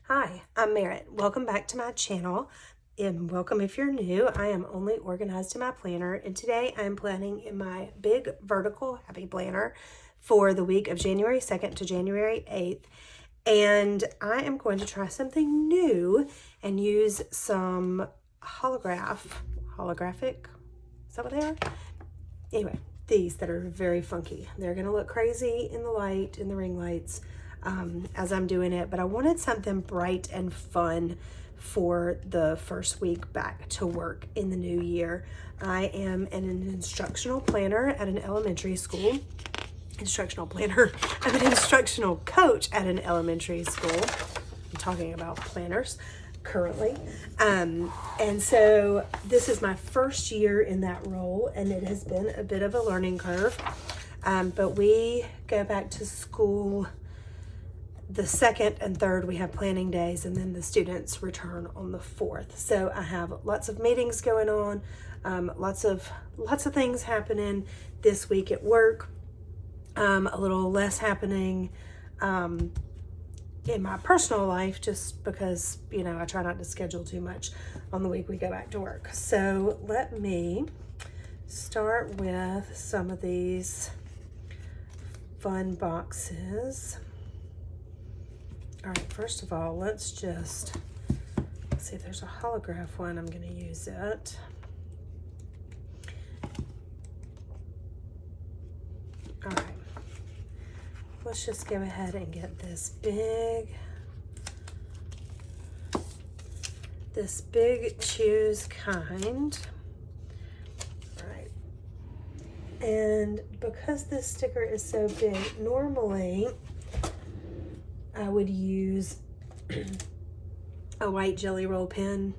Hi, I'm Merritt. Welcome back to my channel, and welcome if you're new. I am only organized in my planner, and today I'm planning in my big vertical happy planner for the week of January 2nd to January 8th. And I am going to try something new and use some holographic, is that what they are? Anyway, these that are very funky. They're gonna look crazy in the light, in the ring lights, as I'm doing it, but I wanted something bright and fun for the first week back to work in the new year. I am an instructional planner at an elementary school. I'm an instructional coach at an elementary school. I'm talking about planners currently. And so this is my first year in that role, and it has been a bit of a learning curve. But we go back to school the 2nd and 3rd. We have planning days, and then the students return on the 4th. So I have lots of meetings going on, lots of things happening this week at work. A little less happening in my personal life, just because, I try not to schedule too much on the week we go back to work. So let me start with some of these fun boxes. All right, first of all, let's see if there's a holograph one. I'm going to use it. All right. Let's just go ahead and get this big choose kind. All right. And because this sticker is so big, normally I would use a white Jelly Roll pen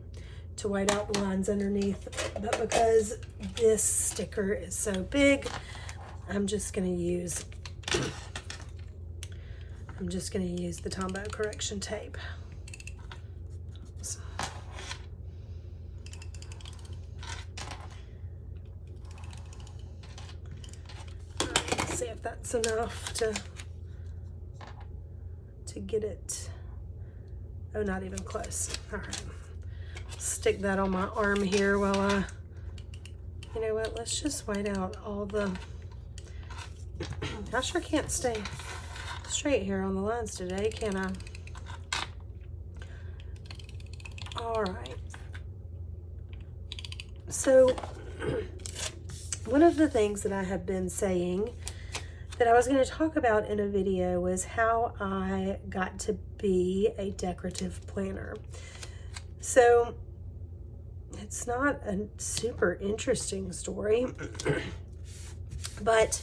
to white out the lines underneath, but because this sticker is so big, I'm just going to use the Tombow correction tape. So, let's see if that's enough to get it. Oh, not even close. All right. Stick that on my arm here while you know what, let's just white out all the, I sure can't stay straight here on the lines today, can I? All right. So one of the things that I have been saying that I was going to talk about in a video was how I got to be a decorative planner. So it's not a super interesting story, but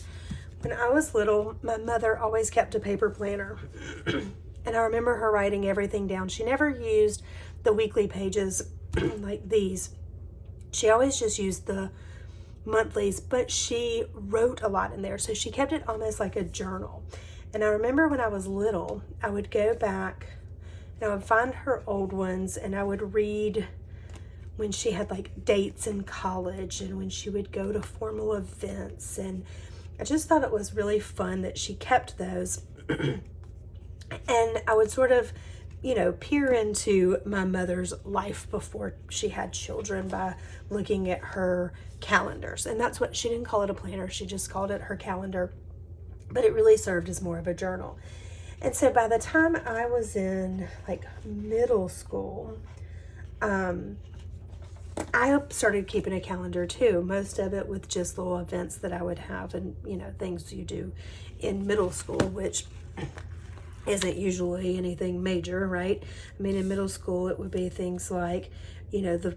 when I was little, my mother always kept a paper planner. And I remember her writing everything down. She never used the weekly pages like these. She always just used the monthlies, but she wrote a lot in there. So she kept it almost like a journal. And I remember when I was little, I would go back and I would find her old ones, and I would read when she had like dates in college and when she would go to formal events. And I just thought it was really fun that she kept those. And I would sort of, peer into my mother's life before she had children by looking at her calendars. And that's what, she didn't call it a planner, she just called it her calendar, but it really served as more of a journal. And so by the time I was in like middle school, I started keeping a calendar too, most of it with just little events that I would have and, things you do in middle school, which isn't usually anything major, right? I mean, in middle school, it would be things like, the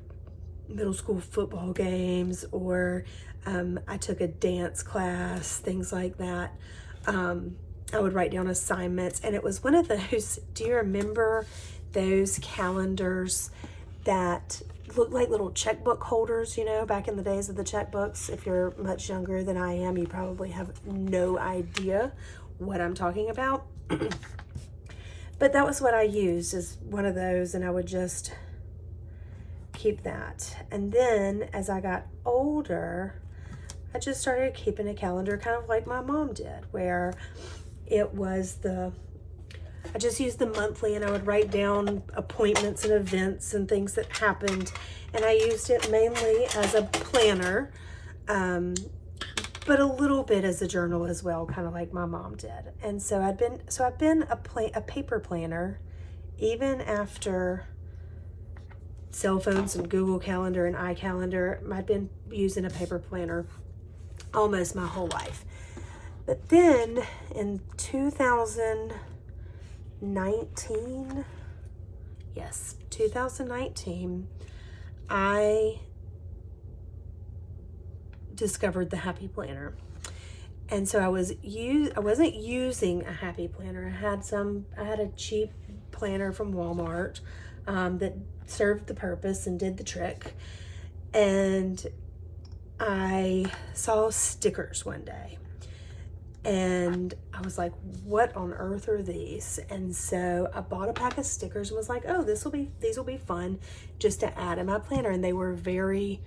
middle school football games, or I took a dance class, things like that. I would write down assignments, and it was one of those, do you remember those calendars that look like little checkbook holders, back in the days of the checkbooks? If you're much younger than I am, you probably have no idea what I'm talking about. But that was what I used, as one of those, and I would just keep that. And then as I got older, I just started keeping a calendar kind of like my mom did, where it was the I just used them monthly, and I would write down appointments and events and things that happened. And I used it mainly as a planner, but a little bit as a journal as well, kind of like my mom did. And so I've been a paper planner even after cell phones and Google Calendar and iCalendar. I've been using a paper planner almost my whole life. But then in 2019, yes, 2019, I discovered the Happy Planner. And so I wasn't using a Happy Planner. I had a cheap planner from Walmart that served the purpose and did the trick. And I saw stickers one day, and I was like, what on earth are these? And so I bought a pack of stickers and was like, oh, these will be fun just to add in my planner. And they were very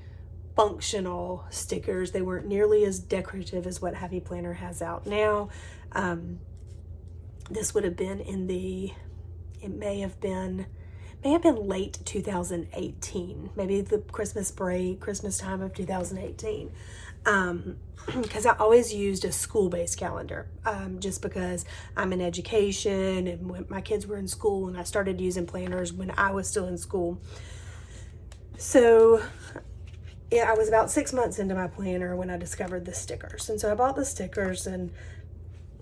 functional stickers. They weren't nearly as decorative as what Happy Planner has out now. This would have been it may have been late 2018, maybe the Christmas time of 2018. Because I always used a school-based calendar, just because I'm in education and when my kids were in school, and I started using planners when I was still in school. So yeah, I was about 6 months into my planner when I discovered the stickers. And so I bought the stickers, and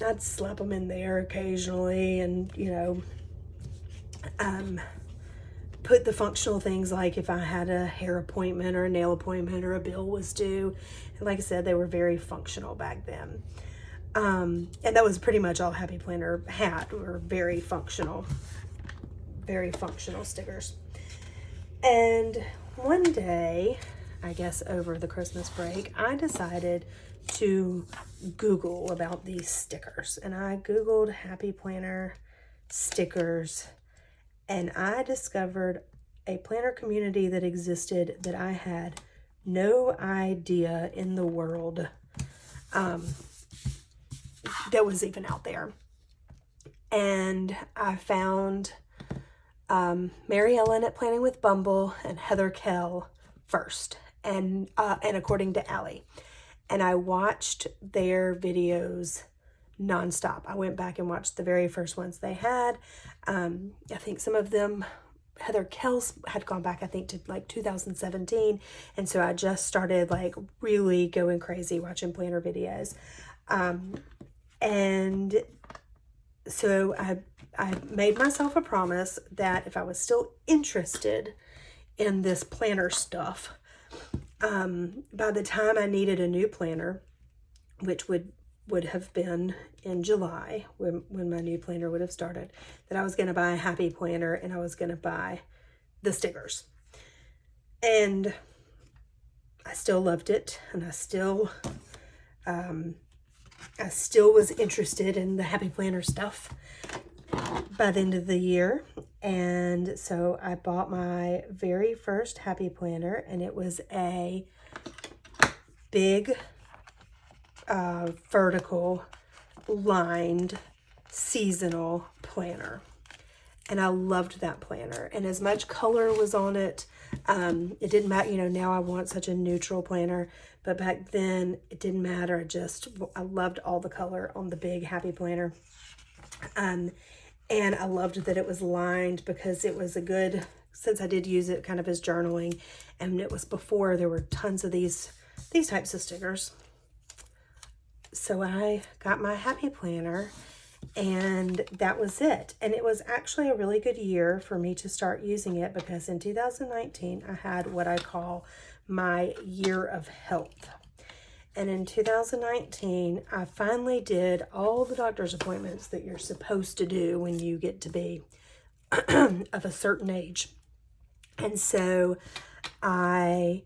I'd slap them in there occasionally, and, put the functional things like if I had a hair appointment or a nail appointment or a bill was due. And like I said, they were very functional back then. And that was pretty much all Happy Planner had, were very functional stickers. And one day, I guess over the Christmas break, I decided to Google about these stickers. And I Googled Happy Planner stickers, and I discovered a planner community that existed that I had no idea in the world that was even out there. And I found Mary Ellen at Planning with Bumble and Heather Kell first, and according to Allie. And I watched their videos nonstop. I went back and watched the very first ones they had. I think some of them, Heather Kell's had gone back, I think, to like 2017. And so I just started like really going crazy watching planner videos. And so I made myself a promise that if I was still interested in this planner stuff, by the time I needed a new planner, which would have been in July when my new planner would have started, that I was going to buy a Happy Planner, and I was going to buy the stickers. And I still loved it, and I still was interested in the Happy Planner stuff by the end of the year. And so I bought my very first Happy Planner, and it was a big vertical lined seasonal planner. And I loved that planner. And as much color was on it, it didn't matter. Now I want such a neutral planner, but back then it didn't matter. I loved all the color on the big Happy Planner. And I loved that it was lined, because it was since I did use it kind of as journaling, and it was before there were tons of these types of stickers. So I got my Happy Planner, and that was it. And it was actually a really good year for me to start using it, because in 2019, I had what I call my year of health. And in 2019, I finally did all the doctor's appointments that you're supposed to do when you get to be of a certain age. And so I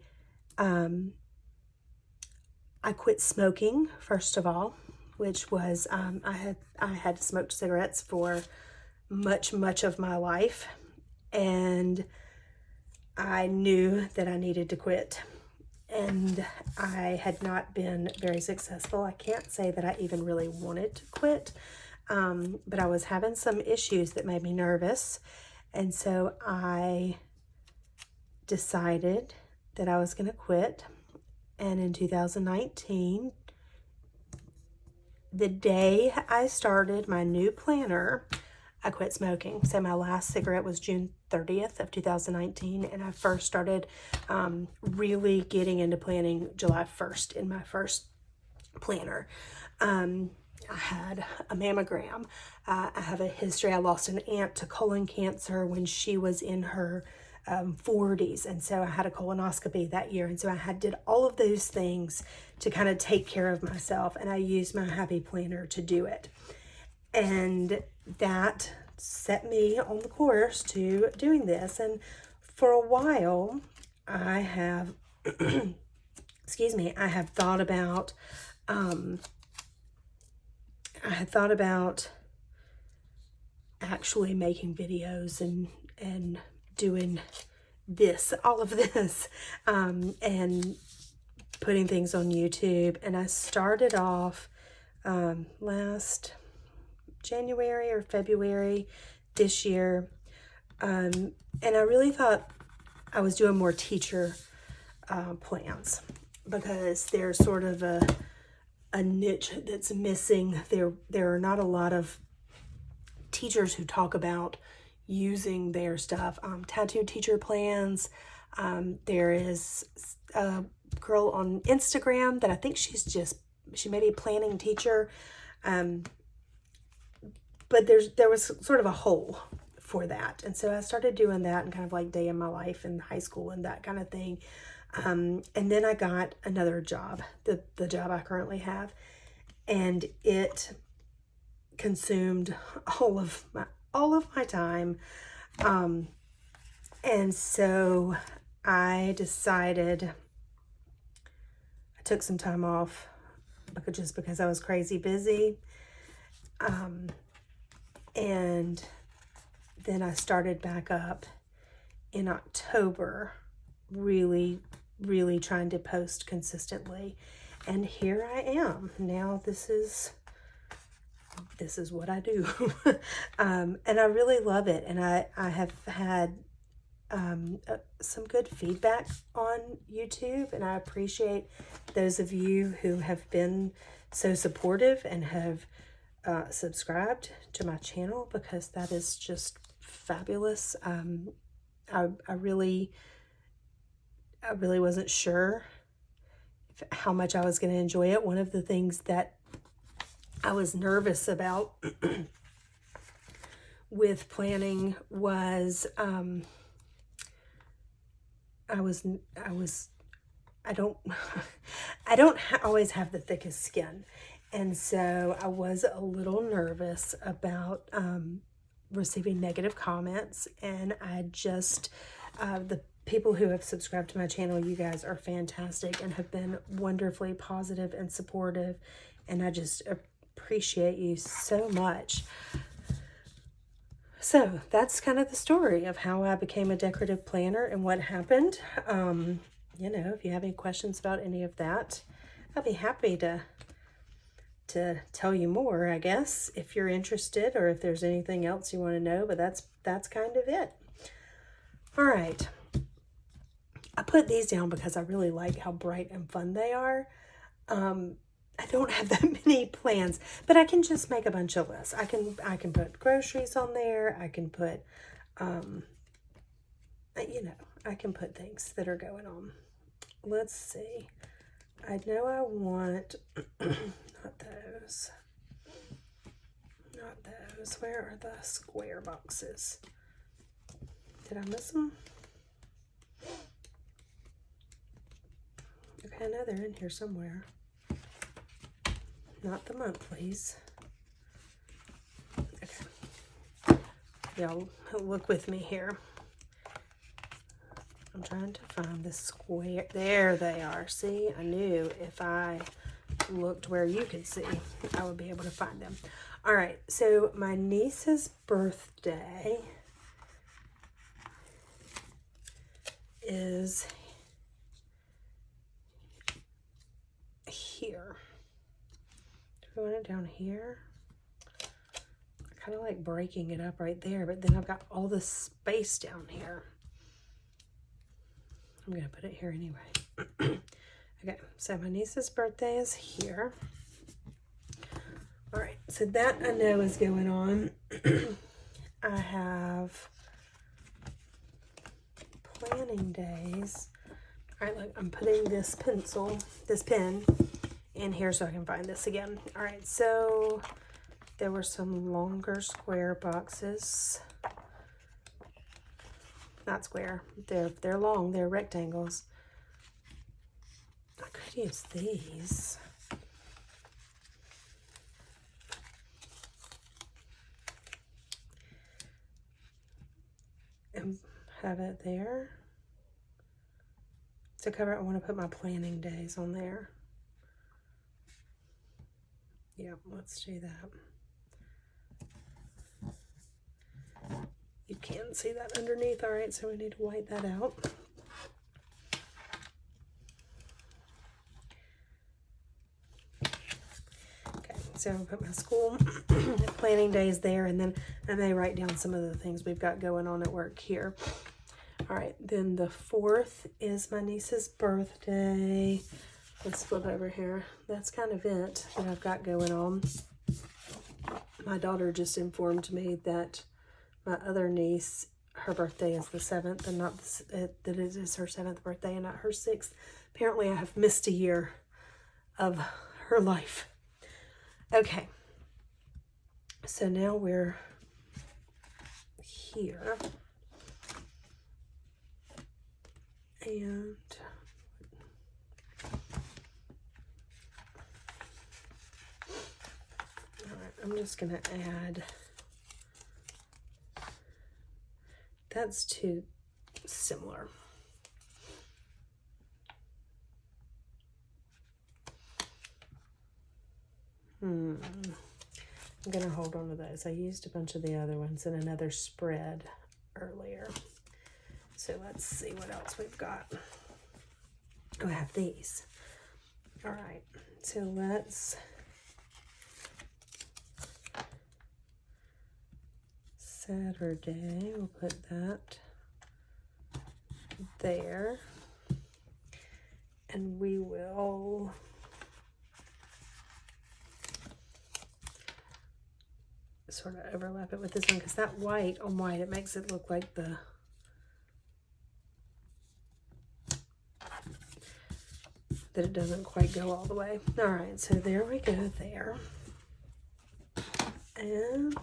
quit smoking, first of all, which was, I had smoked cigarettes for much of my life, and I knew that I needed to quit. And I had not been very successful. I can't say that I even really wanted to quit. but I was having some issues that made me nervous. And so I decided that I was going to quit. And in 2019, the day I started my new planner, I quit smoking. So my last cigarette was June 30th of 2019, and I first started really getting into planning July 1st in my first planner. I had a mammogram. I have a history. I lost an aunt to colon cancer when she was in her 40s, and so I had a colonoscopy that year, and so I did all of those things to kind of take care of myself, and I used my Happy Planner to do it. And that set me on the course to doing this. And for a while, I have, excuse me, I had thought about actually making videos and doing all of this, and putting things on YouTube. And I started off last January or February this year, and I really thought I was doing more teacher plans, because there's sort of a niche that's missing. There are not a lot of teachers who talk about using their stuff. Tattoo teacher plans. There is a girl on Instagram that I think she may be a planning teacher. But there was sort of a hole for that. And so I started doing that, and kind of like day in my life in high school and that kind of thing. And then I got another job, the job I currently have, and it consumed all of my time. And so I decided, I took some time off because I was crazy busy. And then I started back up in October, really, really trying to post consistently. And here I am. Now this is what I do. And I really love it. And I have had some good feedback on YouTube, and I appreciate those of you who have been so supportive and have subscribed to my channel, because that is just fabulous. I really wasn't sure how much I was going to enjoy it. One of the things that I was nervous about with planning was I don't always have the thickest skin. And so I was a little nervous about receiving negative comments. And I just, the people who have subscribed to my channel, you guys are fantastic and have been wonderfully positive and supportive. And I just appreciate you so much. So that's kind of the story of how I became a decorative planner and what happened. If you have any questions about any of that, I'll be happy to tell you more, I guess, if you're interested, or if there's anything else you want to know. But that's kind of it. All right. I put these down because I really like how bright and fun they are. I don't have that many plans, but I can just make a bunch of lists. I can put groceries on there. I can put, I can put things that are going on. Let's see. I know I want, not those. Where are the square boxes? Did I miss them? Okay, I know they're in here somewhere. Not the monthlies. Okay. Y'all look with me here. I'm trying to find the square. There they are. See, I knew if I looked where you could see, I would be able to find them. All right, so my niece's birthday is here. Do we want it down here? kind of like breaking it up right there, but then I've got all this space down here. I'm going to put it here anyway. Okay, so my niece's birthday is here. All right, so that I know is going on. I have planning days. All right, look, I'm putting this pen in here so I can find this again. All right, so there were some longer square boxes. Not square, they're long, they're rectangles. I could use these. And have it there. To cover it, I want to put my planning days on there. Yeah, let's do that. You can't see that underneath. All right, so we need to white that out. Okay, so I'll put my school planning days there, and then I may write down some of the things we've got going on at work here. All right, then the 4th is my niece's birthday. Let's flip over here. That's kind of it that I've got going on. My daughter just informed me that my other niece, her birthday is the 7th, and not that it is her 7th birthday and not her 6th. Apparently I have missed a year of her life. Okay, so now we're here. And all right, I'm just gonna add, that's too similar. I'm gonna hold on to those. I used a bunch of the other ones in another spread earlier. So let's see what else we've got. Oh, I have these. All right, so let's Saturday, we'll put that there. And we will sort of overlap it with this one, because that white on white, it makes it look like that it doesn't quite go all the way. All right, so there we go there. And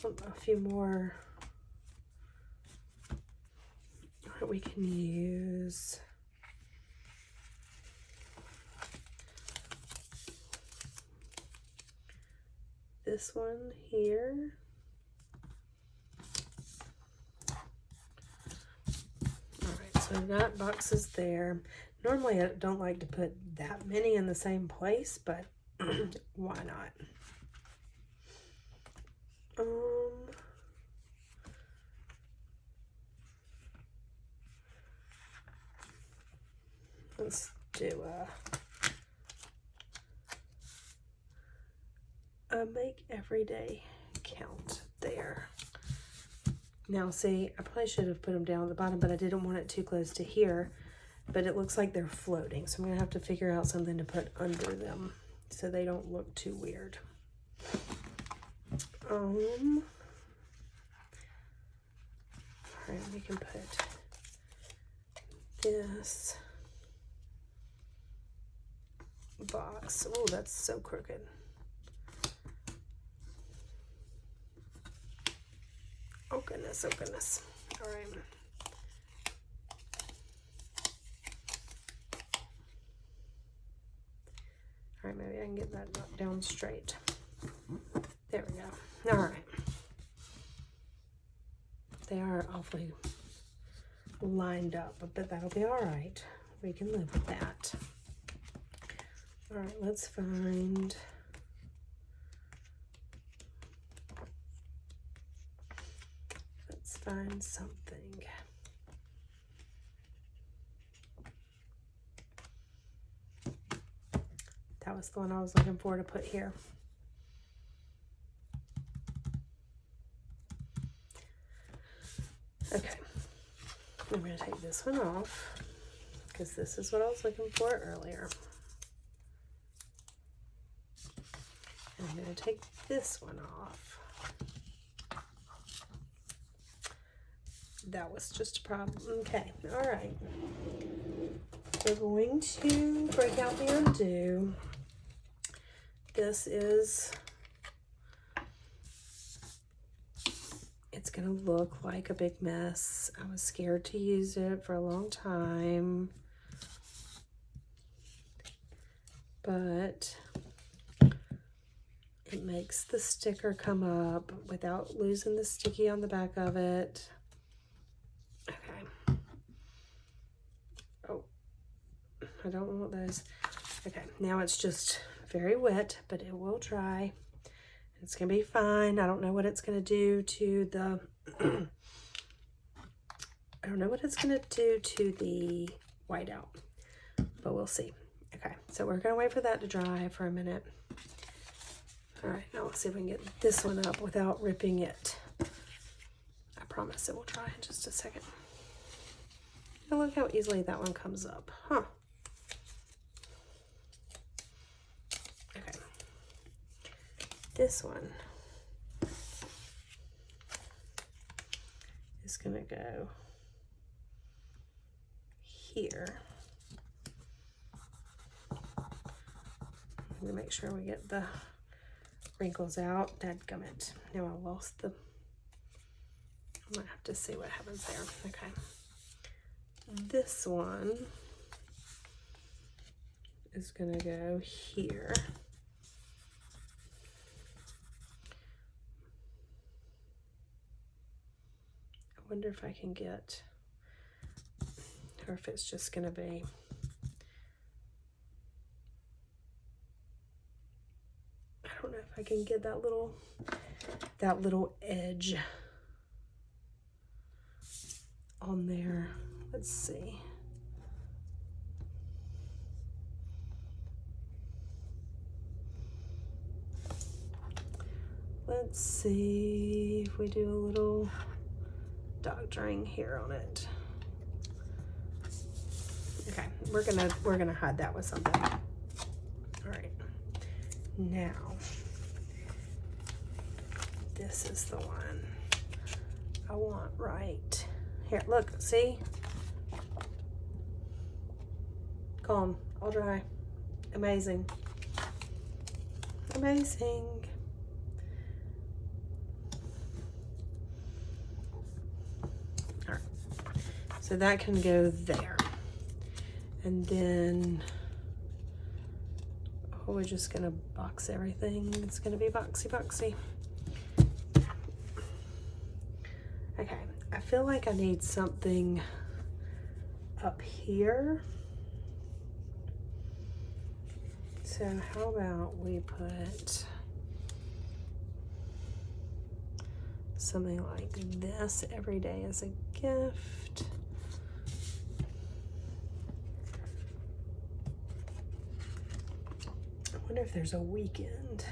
a few more. We can use this one here. All right, so I've got boxes there. Normally I don't like to put that many in the same place, but why not? Let's do a make every day count there. Now see, I probably should have put them down at the bottom, but I didn't want it too close to here, but it looks like they're floating. So I'm gonna have to figure out something to put under them so they don't look too weird. All right, we can put this box. Oh, that's so crooked. Oh goodness, oh goodness. All right. All right, maybe I can get that knocked down straight. There we go. All right. They are awfully lined up, but that'll be all right. We can live with that. All right, let's find something. That That was the one I was looking for to put here. Okay, I'm going to take this one off because this is what I was looking for earlier. And I'm going to take this one off. That was just a problem. Okay, all right. We're going to break out the undo. This is, it's gonna look like a big mess. I was scared to use it for a long time, but it makes the sticker come up without losing the sticky on the back of it. Okay. Oh, I don't want those. Okay, now it's just very wet, but it will dry. It's gonna be fine. I don't know what it's gonna do to the I don't know what it's gonna do to the whiteout, but we'll see. Okay, so we're gonna wait for that to dry for a minute. All right, now let's see if we can get this one up without ripping it. I promise it will dry in just a second. And look how easily that one comes up, huh? This one is gonna go here. I'm gonna make sure we get the wrinkles out. Dadgummit. Now I lost the, I might have to see what happens there. Okay. This one is gonna go here. I wonder if I can get, or if it's just gonna be, I don't know if I can get that little edge on there. Let's see. Let's see if we do a little doctoring here on it. Okay, we're gonna hide that with something. All right, now this is the one I want right here. Look, see? Calm, all dry. Amazing. Amazing. All right, so that can go there. And then, oh, we're just gonna box everything. It's gonna be boxy, boxy. Okay, I feel like I need something up here. So how about we put something like this, every day as a gift. I wonder if there's a weekend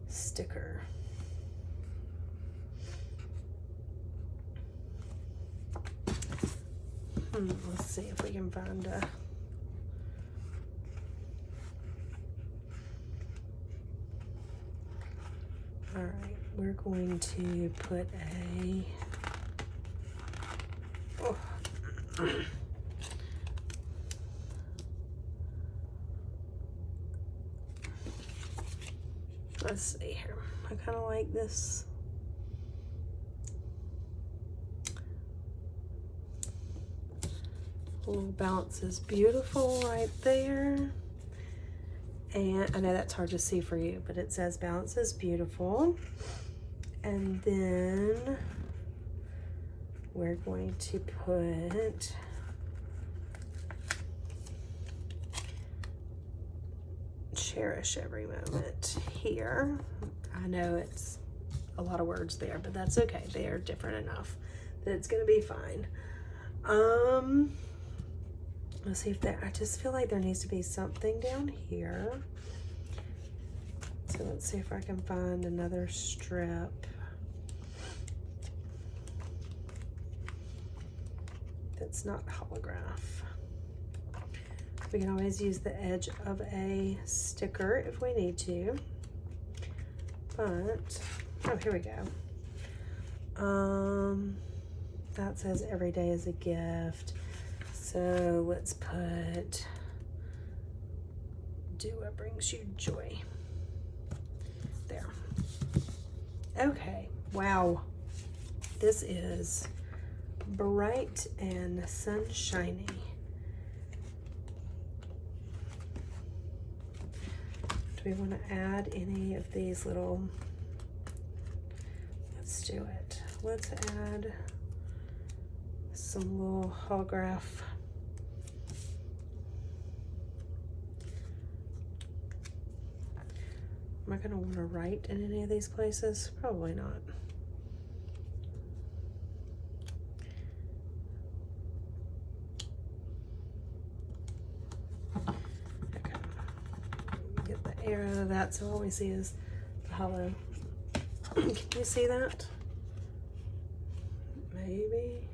sticker. Let's see if we can find a, all right, we're going to put a, oh. Let's see here. I kind of like this. Little bounce is beautiful right there. And I know that's hard to see for you, but it says balance is beautiful. And then we're going to put cherish every moment here. I know it's a lot of words there, but that's okay. They are different enough that it's gonna be fine. Let's see if there, I just feel like there needs to be something down here. So let's see if I can find another strip. That's not holograph. We can always use the edge of a sticker if we need to. But, oh, here we go. That says every day is a gift. So let's put, do what brings you joy. There. Okay, wow. This is bright and sunshiny. Do we want to add any of these little, let's do it. Let's add some little holograph. Am I going to want to write in any of these places? Probably not. Okay. Get the air out of that so all we see is the hollow. Can you see that? Maybe.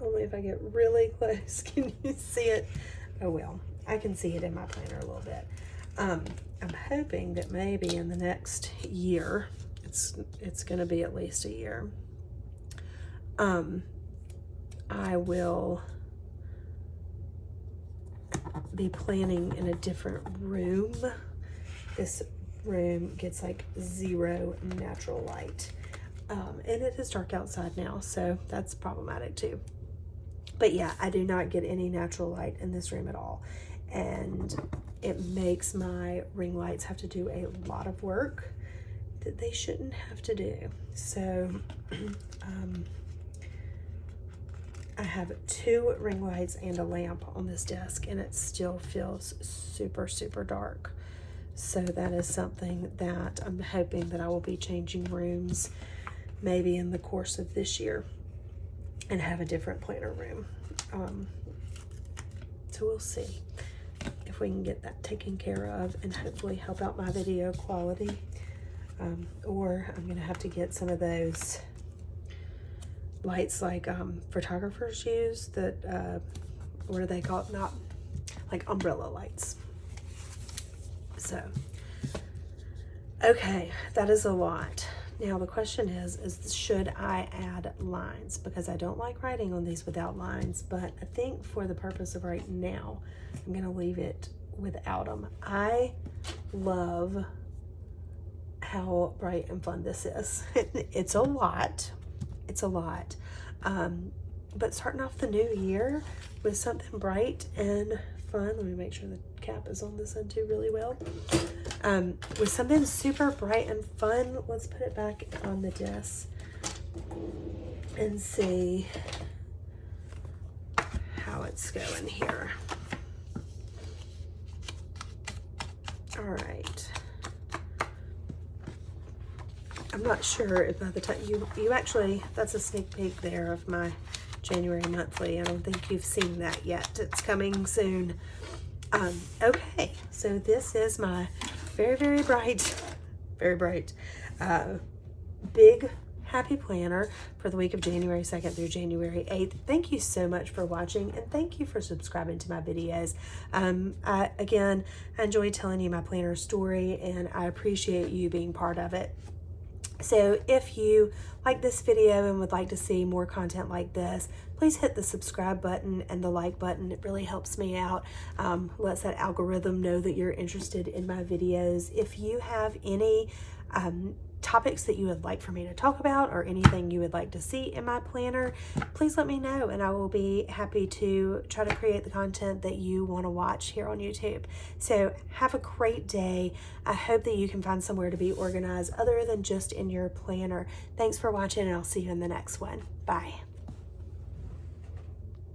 Only if I get really close can you see it. Oh well, I can see it in my planner a little bit. I'm hoping that maybe in the next year, it's going to be at least a year, I will be planning in a different room. This room gets like 0 natural light, and it is dark outside now, so that's problematic too. But yeah, I do not get any natural light in this room at all, and it makes my ring lights have to do a lot of work that they shouldn't have to do. So I have 2 ring lights and a lamp on this desk, and it still feels super, super dark. So that is something that I'm hoping that I will be changing rooms maybe in the course of this year and have a different planner room. So we'll see if we can get that taken care of and hopefully help out my video quality. Or I'm gonna have to get some of those lights like photographers use that, what do they call it? Not like umbrella lights. So, okay, that is a lot. Now the question is should I add lines? Because I don't like writing on these without lines, but I think for the purpose of right now, I'm gonna leave it without them. I love how bright and fun this is. It's a lot. It's a lot. But starting off the new year with something bright and fun. Let me make sure the cap is on this end too really well. With something super bright and fun, let's put it back on the desk and see how it's going here. All right. I'm not sure if by the time you actually, that's a sneak peek there of my January monthly. I don't think you've seen that yet. It's coming soon. Okay, so this is my very, very bright, big happy planner for the week of January 2nd through January 8th. Thank you so much for watching, and thank you for subscribing to my videos. I enjoy telling you my planner story, and I appreciate you being part of it. So if you like this video and would like to see more content like this, please hit the subscribe button and the like button. It really helps me out. Lets that algorithm know that you're interested in my videos. If you have any topics that you would like for me to talk about or anything you would like to see in my planner, please let me know, and I will be happy to try to create the content that you want to watch here on YouTube. So have a great day. I hope that you can find somewhere to be organized other than just in your planner. Thanks for watching, and I'll see you in the next one. Bye.